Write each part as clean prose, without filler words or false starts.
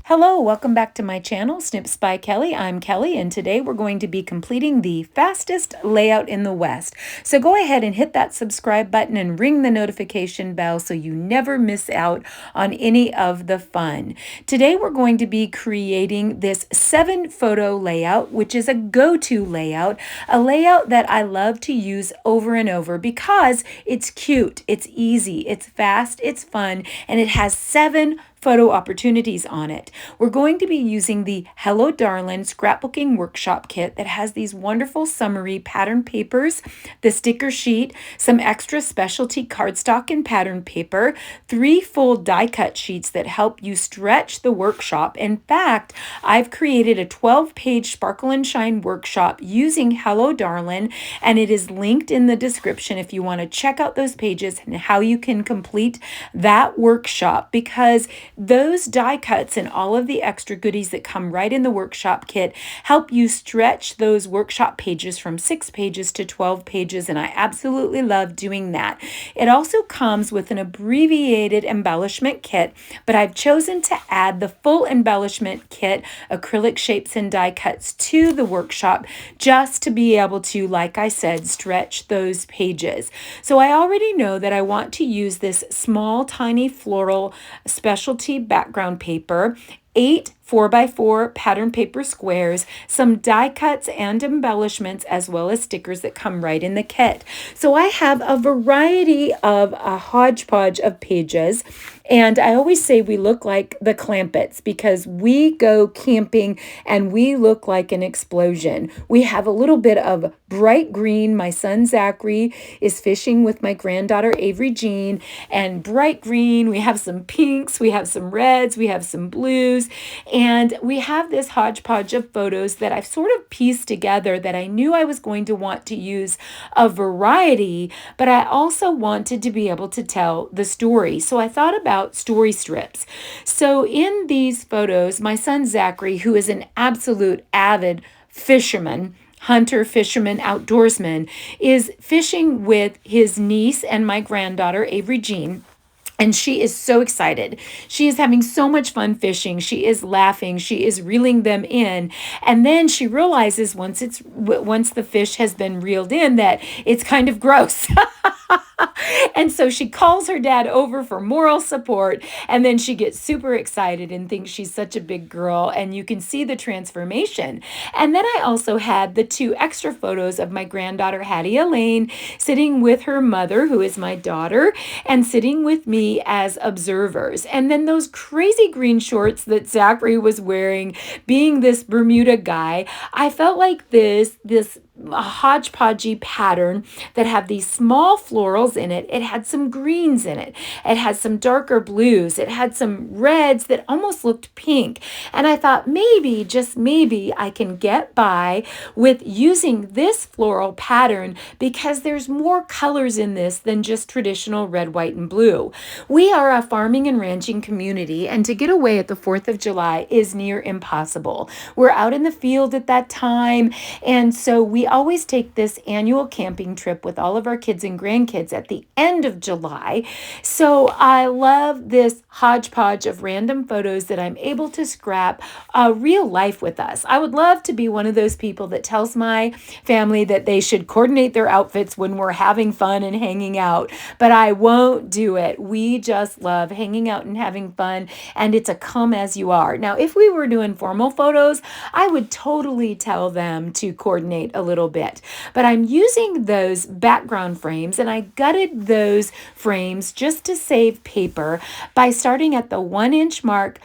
Hello, welcome back to my channel, Snips by Kelly. I'm Kelly, and today we're going to be completing the fastest layout in the West. So go ahead and hit that subscribe button and ring the notification bell so you never miss out on any of the fun. Today we're going to be creating this 7-photo layout, which is a go-to layout, a layout that I love to use over and over because it's cute, it's easy, it's fast, it's fun, and it has 7 photo opportunities on it. We're going to be using the Hello Darlin scrapbooking workshop kit that has these wonderful summary pattern papers, the sticker sheet, some extra specialty cardstock and pattern paper, 3 full die cut sheets that help you stretch the workshop. In fact, I've created a 12-page sparkle and shine workshop using Hello Darlin, and it is linked in the description if you want to check out those pages and how you can complete that workshop, because those die cuts and all of the extra goodies that come right in the workshop kit help you stretch those workshop pages from 6 pages to 12 pages, and I absolutely love doing that. It also comes with an abbreviated embellishment kit, but I've chosen to add the full embellishment kit, acrylic shapes and die cuts to the workshop just to be able to, like I said, stretch those pages. So I already know that I want to use this small, tiny floral specialty background paper, 8 4x4 pattern paper squares, some die cuts and embellishments, as well as stickers that come right in the kit. So I have a variety of a hodgepodge of pages, and I always say we look like the Clampetts because we go camping and we look like an explosion. We have a little bit of bright green. My son Zachary is fishing with my granddaughter Avery Jean, and bright green. We have some pinks, we have some reds, we have some blues, and we have this hodgepodge of photos that I've sort of pieced together that I knew I was going to want to use a variety, but I also wanted to be able to tell the story. So I thought about story strips. So in these photos, my son Zachary, who is an absolute avid fisherman, hunter, fisherman, outdoorsman, is fishing with his niece and my granddaughter Avery Jean. And she is so excited. She is having so much fun fishing. She is laughing. She is reeling them in. And then she realizes once the fish has been reeled in that it's kind of gross. And so she calls her dad over for moral support, and then she gets super excited and thinks she's such a big girl, and you can see the transformation. And then I also had the 2 extra photos of my granddaughter Hattie Elaine sitting with her mother, who is my daughter, and sitting with me as observers. And then those crazy green shorts that Zachary was wearing, being this Bermuda guy, I felt like this a hodgepodgey pattern that have these small florals in it. It had some greens in it. It had some darker blues. It had some reds that almost looked pink. And I thought maybe, just maybe, I can get by with using this floral pattern because there's more colors in this than just traditional red, white, and blue. We are a farming and ranching community, and to get away at the 4th of July is near impossible. We're out in the field at that time, and so we always take this annual camping trip with all of our kids and grandkids at the end of July. So I love this hodgepodge of random photos that I'm able to scrap real life with us. I would love to be one of those people that tells my family that they should coordinate their outfits when we're having fun and hanging out, but I won't do it. We just love hanging out and having fun, and it's a come as you are. Now, if we were doing formal photos, I would totally tell them to coordinate a little bit, but I'm using those background frames, and I gutted those frames just to save paper by starting at the 1-inch mark,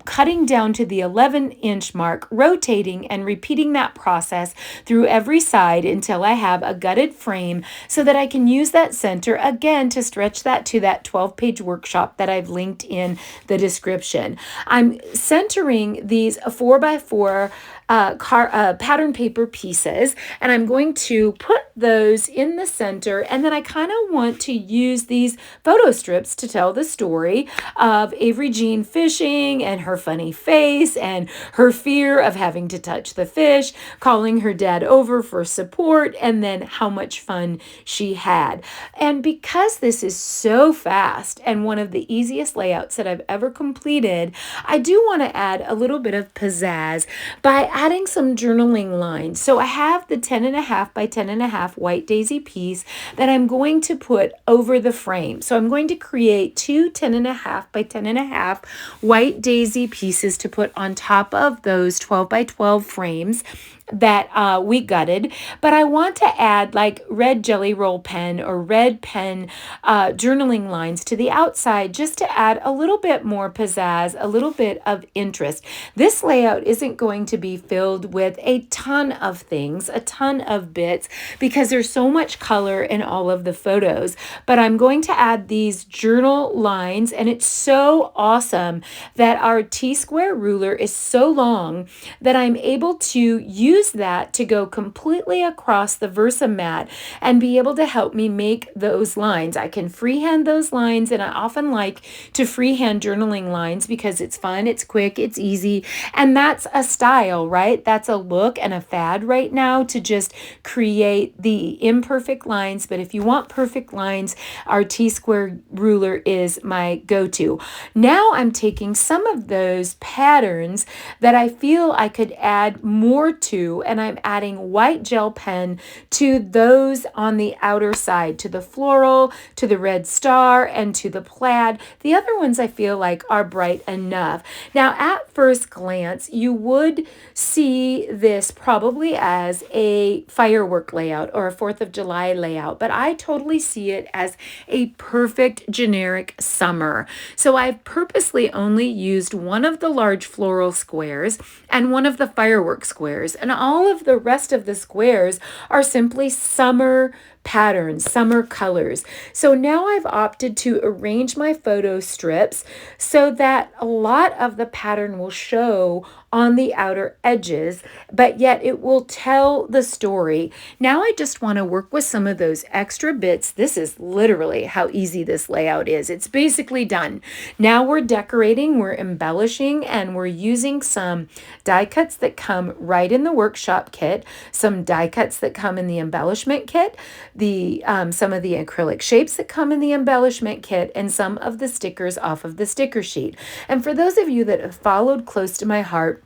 cutting down to the 11-inch mark, rotating and repeating that process through every side until I have a gutted frame so that I can use that center again to stretch that to that 12-page workshop that I've linked in the description. I'm centering these 4x4 pattern paper pieces, and I'm going to put those in the center, and then I kind of want to use these photo strips to tell the story of Avery Jean fishing and her funny face and her fear of having to touch the fish, calling her dad over for support, and then how much fun she had. And because this is so fast and one of the easiest layouts that I've ever completed, I do want to add a little bit of pizzazz by adding some journaling lines. So I have the 10.5 by 10.5 white daisy piece that I'm going to put over the frame. So I'm going to create two 10.5 by 10.5 white daisy pieces to put on top of those 12 by 12 frames that we gutted, but I want to add like red jelly roll pen or red pen journaling lines to the outside just to add a little bit more pizzazz, a little bit of interest. This layout isn't going to be filled with a ton of things, a ton of bits, because there's so much color in all of the photos, but I'm going to add these journal lines, and it's so awesome that our T-square ruler is so long that I'm able to use that to go completely across the Versa mat and be able to help me make those lines. I can freehand those lines, and I often like to freehand journaling lines because it's fun, it's quick, it's easy, and that's a style, right? That's a look and a fad right now to just create the imperfect lines. But if you want perfect lines, our T-square ruler is my go-to. Now I'm taking some of those patterns that I feel I could add more to, and I'm adding white gel pen to those on the outer side, to the floral, to the red star, and to the plaid. The other ones I feel like are bright enough. Now, at first glance, you would see this probably as a firework layout or a 4th of July layout, but I totally see it as a perfect generic summer. So I've purposely only used one of the large floral squares and one of the firework squares, and all of the rest of the squares are simply summer patterns, summer colors. So now I've opted to arrange my photo strips so that a lot of the pattern will show on the outer edges, but yet it will tell the story. Now I just want to work with some of those extra bits. This is literally how easy this layout is. It's basically done. Now we're decorating, we're embellishing, and we're using some die cuts that come right in the workshop kit, some die cuts that come in the embellishment kit, some of the acrylic shapes that come in the embellishment kit, and some of the stickers off of the sticker sheet. And for those of you that have followed close to my heart,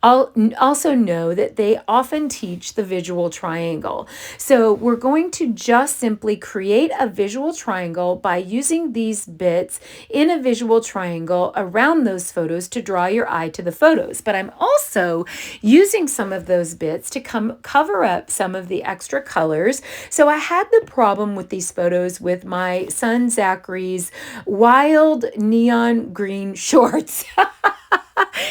I'll also know that they often teach the visual triangle. So we're going to just simply create a visual triangle by using these bits in a visual triangle around those photos to draw your eye to the photos. But I'm also using some of those bits to cover up some of the extra colors. So I had the problem with these photos with my son Zachary's wild neon green shorts.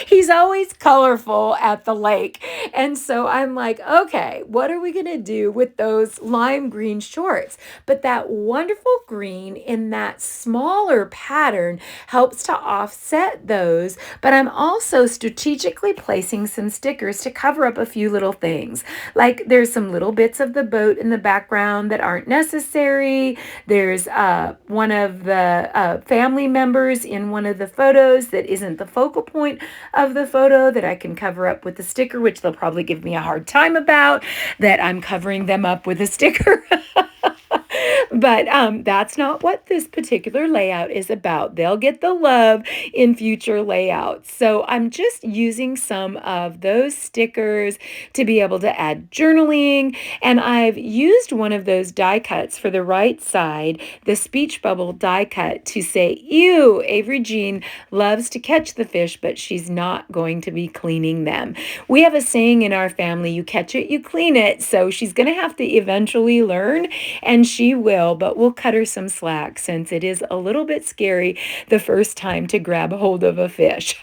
He's always colorful at the lake. And so I'm like, okay, what are we going to do with those lime green shorts? But that wonderful green in that smaller pattern helps to offset those. But I'm also strategically placing some stickers to cover up a few little things. Like there's some little bits of the boat in the background that aren't necessary. There's one of the family members in one of the photos that isn't the focal point of the photo that I can cover up with the sticker, which they'll probably give me a hard time about, that I'm covering them up with a sticker. But that's not what this particular layout is about. They'll get the love in future layouts. So I'm just using some of those stickers to be able to add journaling. And I've used one of those die cuts for the right side, the speech bubble die cut, to say, ew, Avery Jean loves to catch the fish, but she's not going to be cleaning them. We have a saying in our family, you catch it, you clean it. So she's going to have to eventually learn, and she will, but we'll cut her some slack since it is a little bit scary the first time to grab hold of a fish.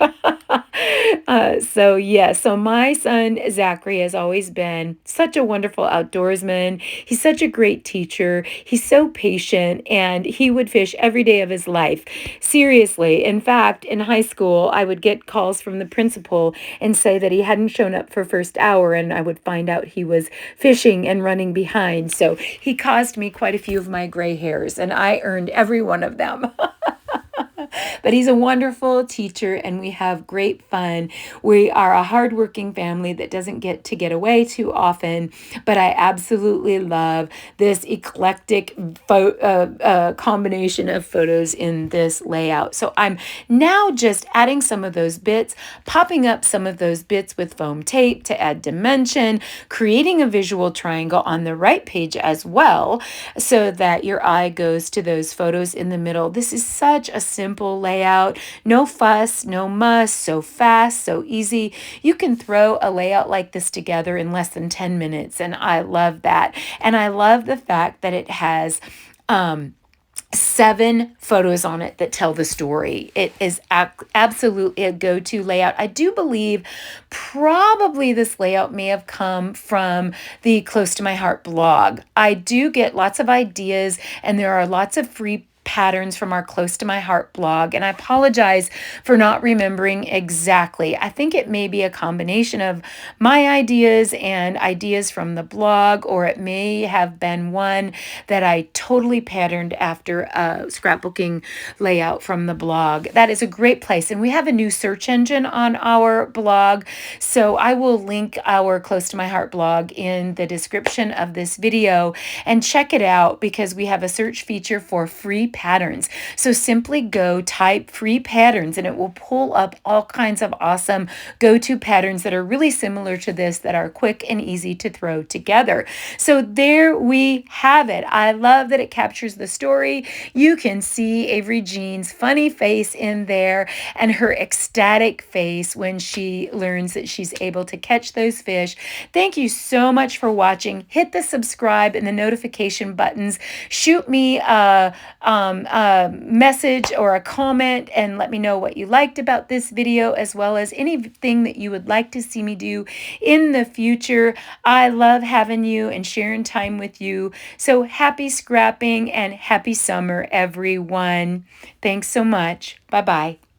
So my son Zachary has always been such a wonderful outdoorsman. He's such a great teacher. He's so patient, and he would fish every day of his life. Seriously. In fact, in high school, I would get calls from the principal and say that he hadn't shown up for first hour, and I would find out he was fishing and running behind. So he caused me quite a few of my gray hairs, and I earned every one of them. But he's a wonderful teacher, and we have great fun. We are a hardworking family that doesn't get away too often, but I absolutely love this eclectic combination of photos in this layout. So I'm now just adding some of those bits, popping up some of those bits with foam tape to add dimension, creating a visual triangle on the right page as well, so that your eye goes to those photos in the middle. This is such a simple layout, no fuss, no muss, so fast, so easy. You can throw a layout like this together in less than 10 minutes, and I love that. And I love the fact that it has 7 photos on it that tell the story. It is absolutely a go-to layout. I do believe probably this layout may have come from the Close to My Heart blog. I do get lots of ideas, and there are lots of free patterns from our Close to My Heart blog, and I apologize for not remembering exactly. I think it may be a combination of my ideas and ideas from the blog, or it may have been one that I totally patterned after a scrapbooking layout from the blog. That is a great place, and we have a new search engine on our blog, so I will link our Close to My Heart blog in the description of this video, and check it out because we have a search feature for free patterns. So simply go type free patterns, and it will pull up all kinds of awesome go-to patterns that are really similar to this, that are quick and easy to throw together. So there we have it. I love that it captures the story. You can see Avery Jean's funny face in there, and her ecstatic face when she learns that she's able to catch those fish. Thank you so much for watching. Hit the subscribe and the notification buttons. Shoot me a message or a comment and let me know what you liked about this video, as well as anything that you would like to see me do in the future. I love having you and sharing time with you. So happy scrapping and happy summer, everyone. Thanks so much. Bye-bye.